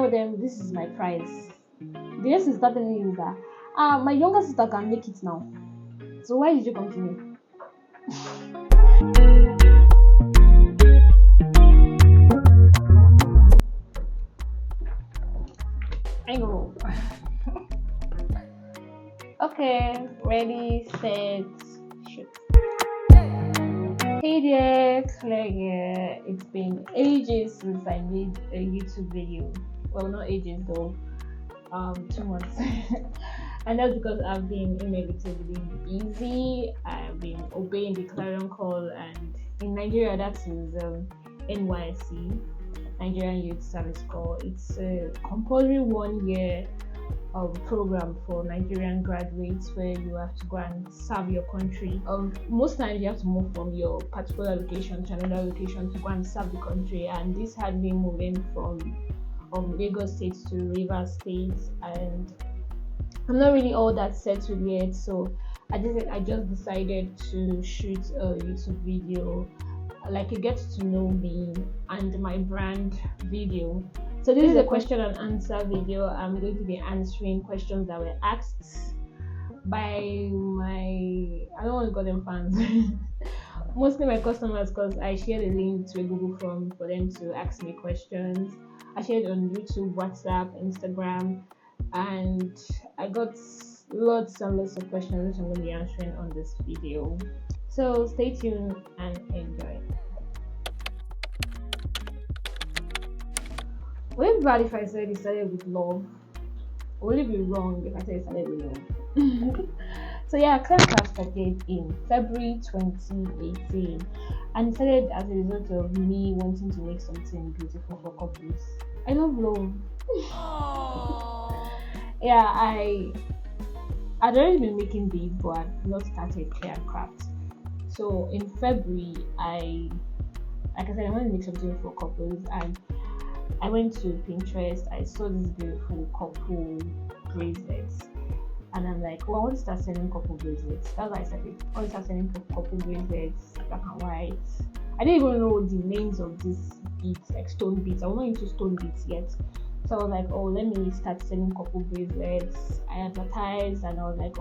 tell them this is my price, the next thing start telling you is that my younger sister can make it now. So why did you come to me? I know. Okay, ready, set, shoot. Hey there, Claire here. It's been ages since I made a YouTube video. Well, not ages though. 2 months. And that's because I've been inevitably busy. I've been obeying the clarion call, and in Nigeria, that is NYC, Nigerian Youth Service Corps. It's a compulsory 1 year program for Nigerian graduates where you have to go and serve your country. Most times you have to move from your particular location to another location to go and serve the country, and this had me moving from Lagos State to Rivers State, and I'm not really all that settled yet, so I just decided to shoot a YouTube video, like a get to know me and my brand video. So this is a question and answer video. I'm going to be answering questions that were asked by I don't want to call them fans, mostly my customers, because I shared a link to a Google form for them to ask me questions. I shared on YouTube, WhatsApp, Instagram, and I got lots and lots of questions which I'm going to be answering on this video. So stay tuned and enjoy. Will it be bad if I said it started with love? Or will it be wrong if I said it started with love? So yeah, Class started in February 2018, and it started as a result of me wanting to make something beautiful for couples. I love love. Yeah, I'd already been making beads, but I'd not started clay and craft. So in February, like I said, I wanted to make something for couples, and I went to Pinterest. I saw this beautiful couple bracelets, and I'm like, I want to start selling couple bracelets. That's why I started. I want to start selling couple bracelets, black and white. I didn't even know the names of these beads, like stone beads. I was not into stone beads yet. So I was like, let me start selling couple bracelets. I advertised, and I was like,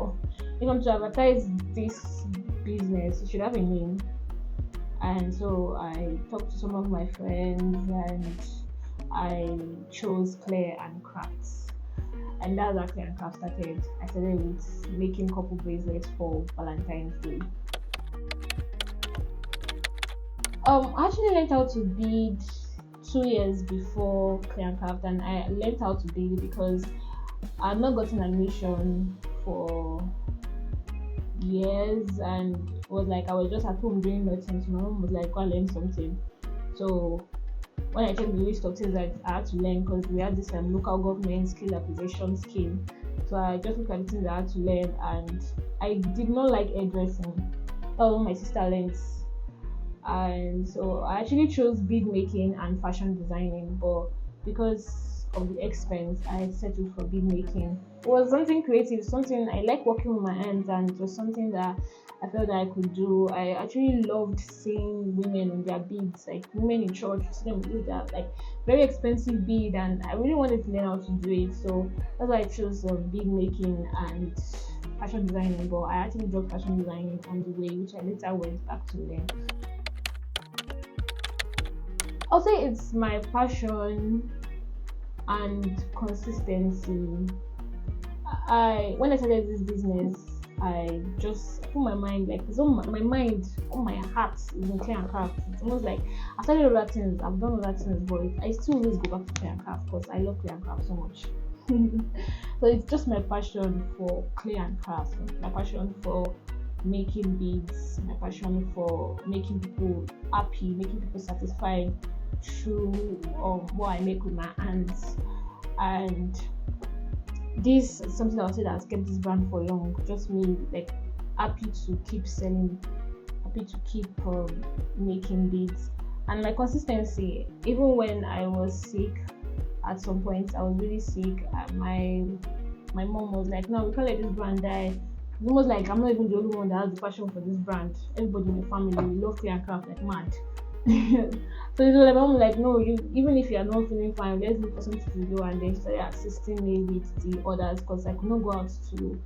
if I'm to advertise this business, it should have a name. And so I talked to some of my friends, and I chose Clay and Crafts. And that's how Clay and Crafts started. I started with making couple bracelets for Valentine's Day. I actually learned how to bead 2 years before Clay and Craft, and I learned how to bead because I've not gotten admission for years, and it was like I was just at home doing nothing. So my mom was like, go and learn something. So when I checked the list of things that I had to learn, because we had this local government skill acquisition scheme, so I just looked at the things I had to learn, and I did not like hairdressing. That was what my sister learned. And so I actually chose bead making and fashion designing, but because of the expense, I settled for bead making. It was something creative, something I like working with my hands, and it was something that I felt that I could do. I actually loved seeing women on their beads, like women in church, see them do that, like very expensive bead, and I really wanted to learn how to do it. So that's why I chose bead making and fashion designing, but I actually dropped fashion designing on the way, which I later went back to learn. I'll say it's my passion and consistency. When I started this business, I just put my mind, like it's on my mind, on my heart is in clay and craft. It's almost like I started other things, I've done other things, but I still always go back to clay and craft because I love clay and craft so much. So it's just my passion for clay and craft, my passion for making beads, my passion for making people happy, making people satisfied through what I make with my hands. And this is something I'll say that has kept this brand for long. Just me, like, happy to keep selling, happy to keep making beads. And my consistency, even when I was sick, at some point I was really sick, my mom was like, no, we can't let this brand die. It's almost like I'm not even the only one that has the passion for this brand. Everybody in the family, we love clay and craft like mad. So it was my mom like, no, you even if you are not feeling fine, let's look for something to do, and then she started assisting me with the orders because I could not go out to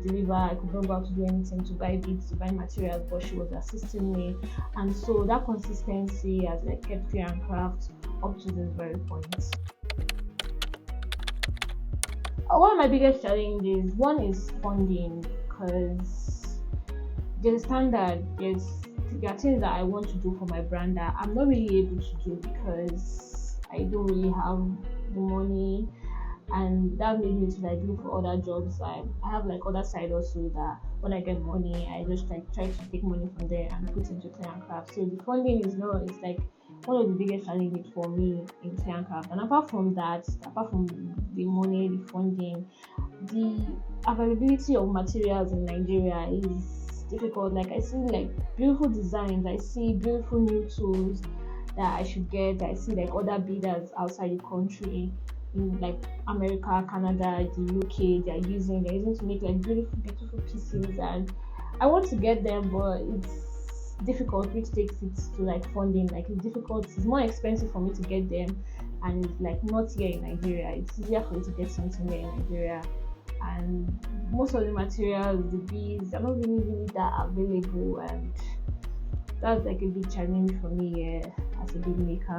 deliver, I could not go out to do anything, to buy beads, to buy materials, but she was assisting me. And so that consistency has like kept Clear and Craft up to this very point. One of my biggest challenges, one is funding, because there's standard, there are things that I want to do for my brand that I'm not really able to do because I don't really have the money, and that made me to like look for other jobs. I have like other side also that when I get money, I just like try to take money from there and put into Clear and Craft. So the funding is not, it's like one of the biggest challenges for me in Clear and Craft. And apart from that, apart from the money, the funding, the availability of materials in Nigeria is difficult. Like I see like beautiful designs, I see beautiful new tools that I should get. I see like other bidders outside the country in like America, Canada, the UK, they're using to make like beautiful pieces, and I want to get them, but it's difficult, which takes it to like funding. Like it's difficult, it's more expensive for me to get them, and it's like not here in Nigeria. It's easier for you to get something here in Nigeria, and most of the materials, the beads, are not really that available, and that's like a big challenge for me as a bead maker.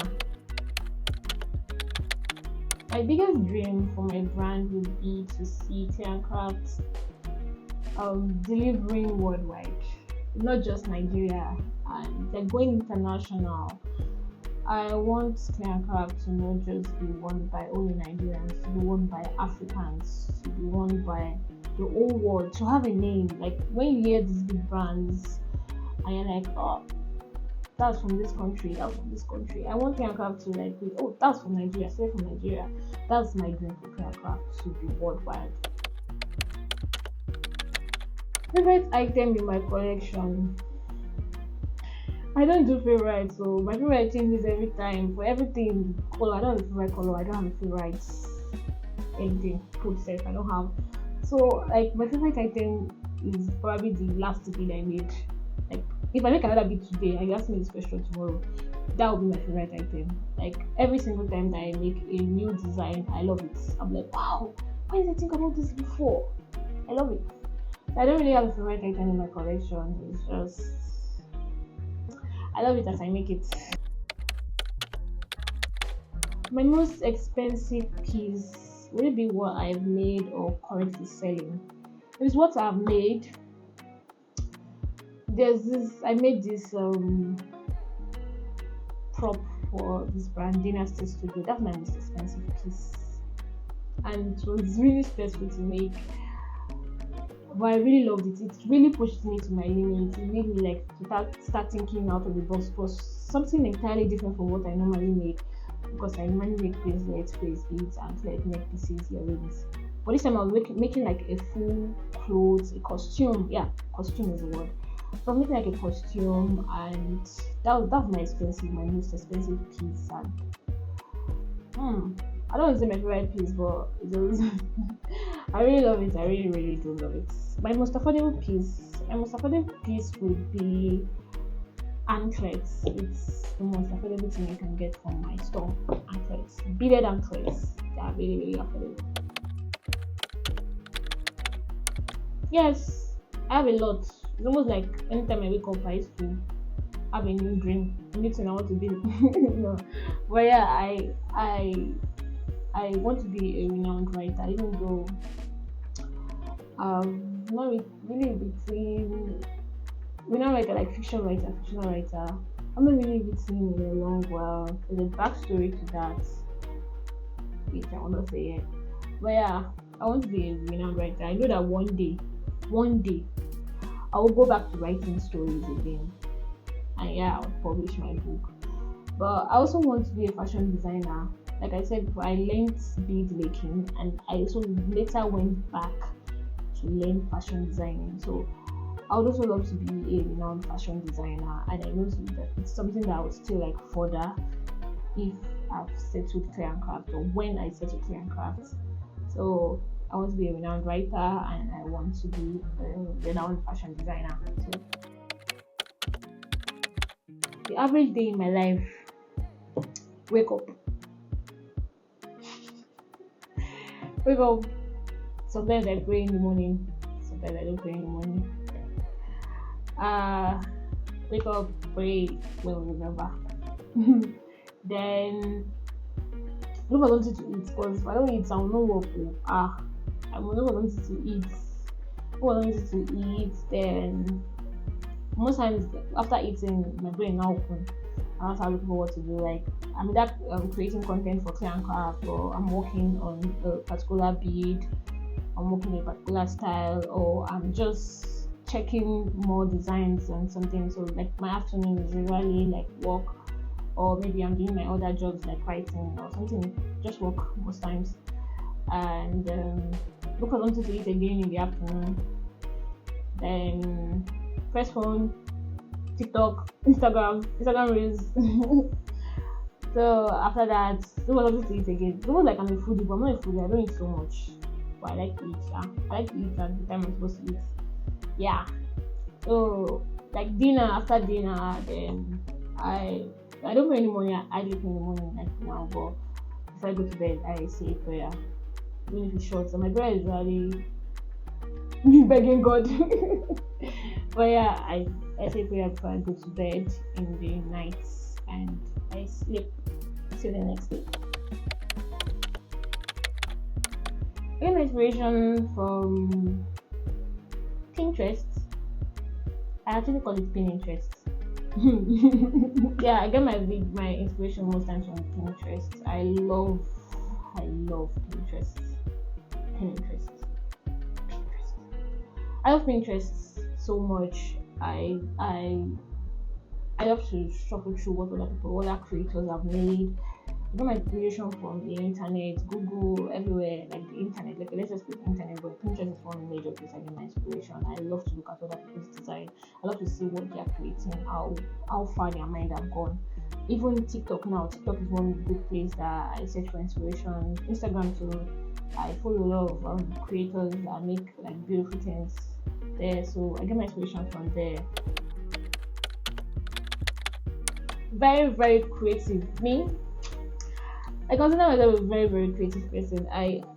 My biggest dream for my brand would be to see Clear and Craft delivering worldwide, not just Nigeria, and like going international. I want Clear and Craft to not just be worn by only Nigerians, to be worn by Africans, to be worn by the whole world, to have a name. Like when you hear these big brands and you're like, oh, that's from this country, that's from this country. I want Clear and Craft to like be, oh, that's from Nigeria, straight from Nigeria. That's my dream for Clear and Craft, to be worldwide. Favorite item in my collection. I don't do favorites, so my favorite changes every time. For everything, color, I don't have a favorite color, I don't have a favorite anything, food set, I don't have. So like my favorite item is probably the last bead I made. Like if I make another bead today and you ask me this question tomorrow, that would be my favorite item. Like every single time that I make a new design, I love it. I'm like, wow, why did I think about this before? I love it. I don't really have a favorite item in my collection. It's just I love it as I make it. My most expensive piece, will it be what I've made or currently selling? If it's what I've made, I made this prop for this brand Dynasty Studio. That's my most expensive piece, and it was really stressful to make, but I really loved it. It really pushed me to my limit. It made me like to start thinking out of the box. It was something entirely different from what I normally make, because I normally make bracelets, beads, anklet, neck pieces, earrings. But this time I was making like a full clothes, a costume. Yeah, costume is the word. So I was making like a costume, and that was my most expensive piece. And I don't want to say my favorite piece, but it was I really love it. I really do love it. My most affordable piece would be anklets. It's the most affordable thing you can get from my store. Anklets, beaded anklets. They are really affordable. Yes, I have a lot. It's almost like anytime I wake up, I used to have a new dream, a new thing I want to be. No, but yeah, I want to be a renowned writer, even though not really between renowned writer, like fictional writer. I'm not really written in a long while. There's a backstory to that, which I want to say it. But yeah, I want to be a renowned writer. I know that one day, I will go back to writing stories again, and yeah, I'll publish my book. But I also want to be a fashion designer. Like I said before, I learned bead making, and I also later went back to learn fashion designing. So I would also love to be a renowned fashion designer, and I know that it's something that I would still like further if I've settled Clear and Craft, or when I settle Clear and Craft. So I want to be a renowned writer, and I want to be a renowned fashion designer. So the average day in my life, wake up, wake up. Sometimes I pray in the morning, sometimes I don't pray in the morning. Uh, Wake up, pray, well, remember. Then look for something to eat, because if I don't eat, I will not work. I will look for something to eat. Look for something to eat. Then most times after eating, my brain now open. I start looking for what to do. Like I'm either creating content for Clear and Craft, or I'm working on a particular bead, I'm working a particular style, or I'm just checking more designs and something. So like my afternoon is usually like work, or maybe I'm doing my other jobs like writing or something. Just work most times, and look for something to eat again in the afternoon. Then press phone, TikTok, Instagram Reels. So after that, do what to eat again. It's almost like I'm a foodie, but I'm not a foodie. I don't eat so much, but I like to eat. Yeah, I like to eat at the time I'm supposed to eat. Yeah. So like dinner, after dinner, then I don't pray in the morning. I do pray in the morning like now, but before I go to bed, I say a prayer. Even if it's short, so my prayer is really me begging God. But yeah, I say prayer before I go to bed in the night, and I sleep till the next day. I get my inspiration from Pinterest. I actually call it Pinterest. Yeah, I get my inspiration most times from Pinterest. I love Pinterest. Pinterest. I love Pinterest so much. I love to shuffle through what other creators have made. I get my inspiration from the internet, Google, everywhere, like the internet. Like let's just put internet, but Pinterest is one major place I get my inspiration. I love to look at other people's design. I love to see what they are creating, how far their mind have gone. Even TikTok now. TikTok is one good place that I search for inspiration. Instagram too. I follow a lot of creators that make like beautiful things there, so I get my inspiration from there. Very, very creative. Me, I consider myself a very, very creative person.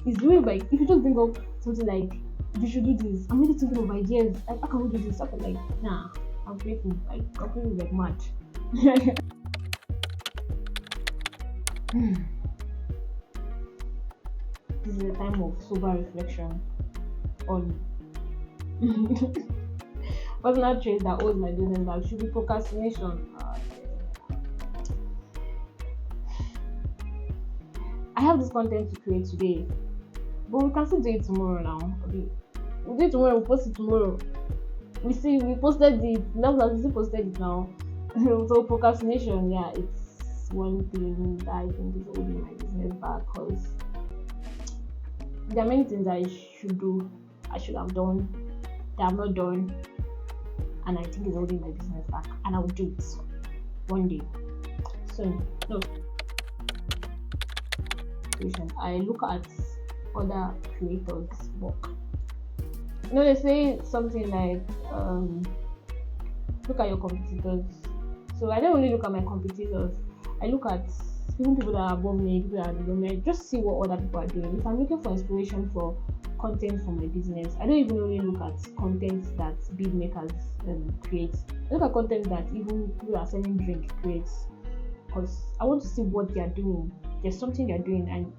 It's really like if you just bring up something like you should do this, I'm really thinking of ideas. Like how can we do this? I'm like, nah, I'm creative. I'm creative like mad. This is a time of sober reflection on personal traits that hold my business back. Should be procrastination. I have this content to create today, but we can still do it tomorrow now. Okay. We'll do it tomorrow, we'll post it tomorrow. We posted it, we still posted it now. So procrastination, yeah, it's one thing that I think is holding my business back, because there are many things I should do, I should have done, that I've not done, and I think is holding my business back, and I will do it one day soon. No. I look at other creators' work. You know, they say something like, look at your competitors. So I don't really look at my competitors. I look at even people that are above me, people that are below me. Just see what other people are doing. If I'm looking for inspiration for content for my business, I don't even really look at content that bead makers create. I look at content that even people that are selling drink creates, because I want to see what they are doing. There's something they're doing, and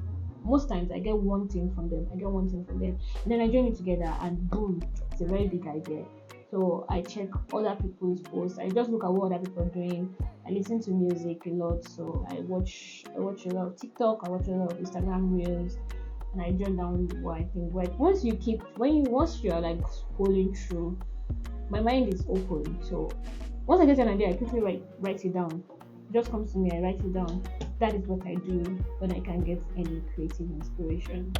most times I get one thing from them, and then I join it together, and boom, it's a very big idea. So I check other people's posts. I just look at what other people are doing. I listen to music a lot, so I watch a lot of TikTok, I watch a lot of Instagram Reels, and I jot down what I think. Like once you're like scrolling through, my mind is open. So once I get an idea, I quickly write it down. It just comes to me, I write it down. That is what I do when I can get any creative inspiration.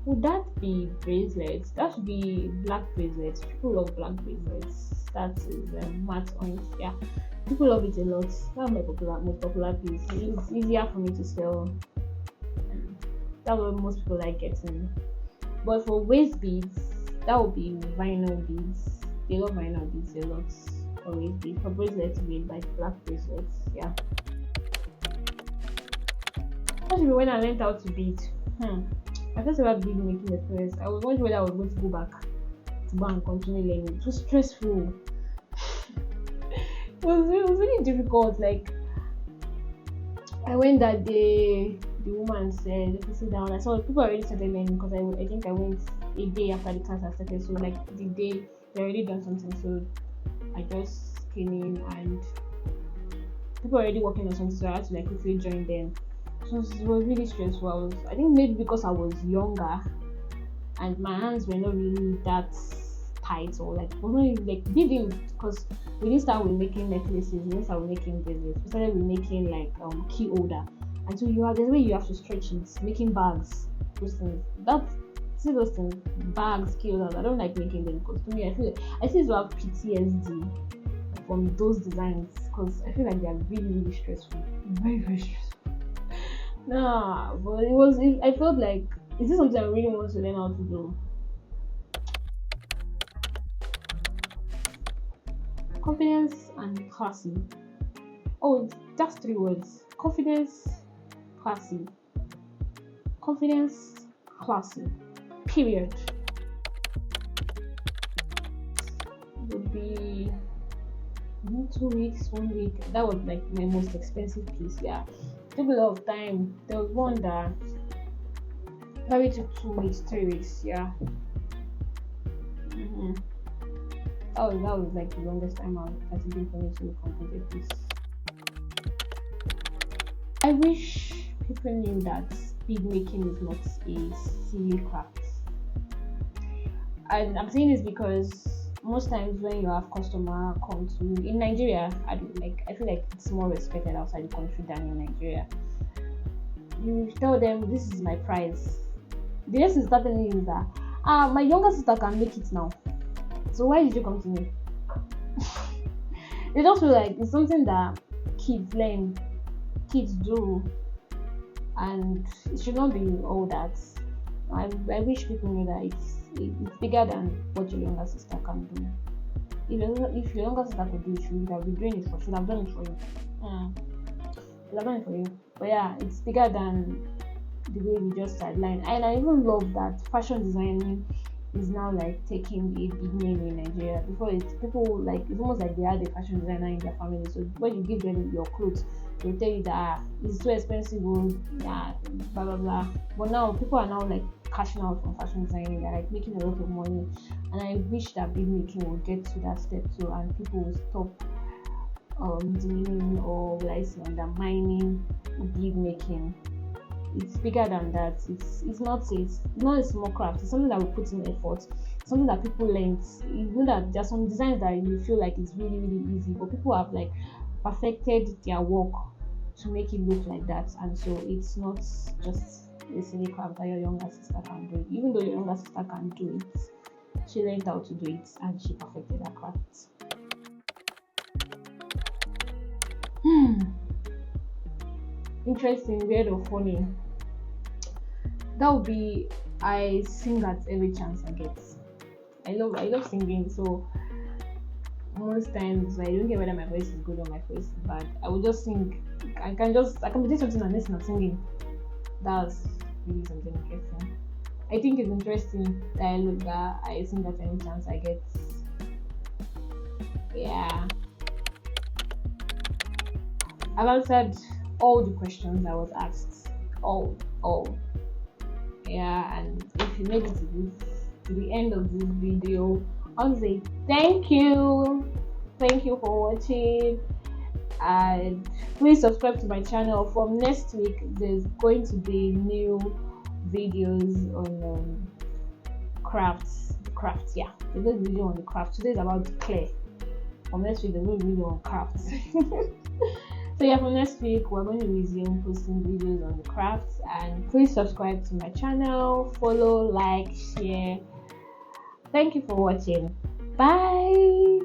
Would that be bracelets? That should be black bracelets. People love black bracelets. That is matte orange. Yeah, people love it a lot. That's my most popular piece. It's easier for me to sell. That's what most people like getting. But for waist beads, that would be vinyl beads. they love my out beads a lot. Always be for bracelets with like black bracelets. Yeah. Especially when I learned how to bead. I first ever bead making experience. I was wondering whether I was going to go back to go and continue learning. It was stressful. It was really difficult. Like I went that day, the woman said, "Let me sit down." I saw people already started learning because I think I went a day after the class had started. So like the day they already done something, so I just came in and people were already working on something, so I had to like quickly join them. So it was really stressful. I think maybe because I was younger and my hands were not really that tight, or like was not really like beading, because we didn't start with making necklaces, we didn't start with making bracelets, we started with making like key holder, and so there's a way you have to stretch it, making bags, those things. See those things, bags, key holders. I don't like making them because to me I feel like I seem to have PTSD from those designs because I feel like they are really really stressful, very very stressful. Nah, but I felt like, is this something I really want to learn how to do? Confidence and classy. Oh, that's 3 words. Confidence, classy. Confidence, classy. Period. Would be 2 weeks, 1 week. That was like my most expensive piece. Yeah, took a lot of time. There was one that probably took 2 weeks, 3 weeks. Yeah. That was like the longest time I've taken for me to complete a piece. I wish people knew that bead making is not a silly craft. And I'm saying this because most times when you have customer come to you in Nigeria, I feel like it's more respected outside the country than in Nigeria. You tell them this is my price. The next thing start telling you is that my younger sister can make it now. So why did you come to me? They just feel like it's something that kids learn, kids do, and it should not be all that. I wish people knew that it's bigger than what your younger sister can do. If your younger sister could do it, she would have been doing it should have done it for you. Should have done it for you. But yeah, it's bigger than the way we just sideline. And I even love that fashion designing is now like taking a big name in Nigeria. Before it's almost like they had a fashion designer in their family. So when you give them your clothes, they'll tell you that it's too expensive, yeah, blah blah blah. But now people are now like cashing out from fashion designing. They're like making a lot of money, and I wish that bead making will get to that step too, and people will stop demeaning or undermining bead making. It's bigger than that. It's not a small craft. It's something that we put in effort. Something that people learn. You know that there are some designs that you feel like it's really really easy, but people have like perfected their work to make it look like that, and so it's not just a silly craft that your younger sister can do. Even though your younger sister can do it, she learned how to do it and she perfected her craft. Interesting, weird or funny. That would be, I sing at every chance I get. I love singing, so most times I don't care whether my voice is good or my voice is bad. I will just sing. I can be doing something and listen and singing. That's really something interesting. I think it's interesting that I sing at any chance I get. Yeah. I've answered all the questions I was asked. All. Yeah, and if you made it to the end of this video, I want to say thank you for watching, and please subscribe to my channel. From next week there's going to be new videos on crafts. Yeah, there's a video on the craft. Today is about clay. From next week there's a video on crafts. So yeah, for next week we're going to resume posting videos on the crafts, and please subscribe to my channel, follow, like, share. Thank you for watching. Bye.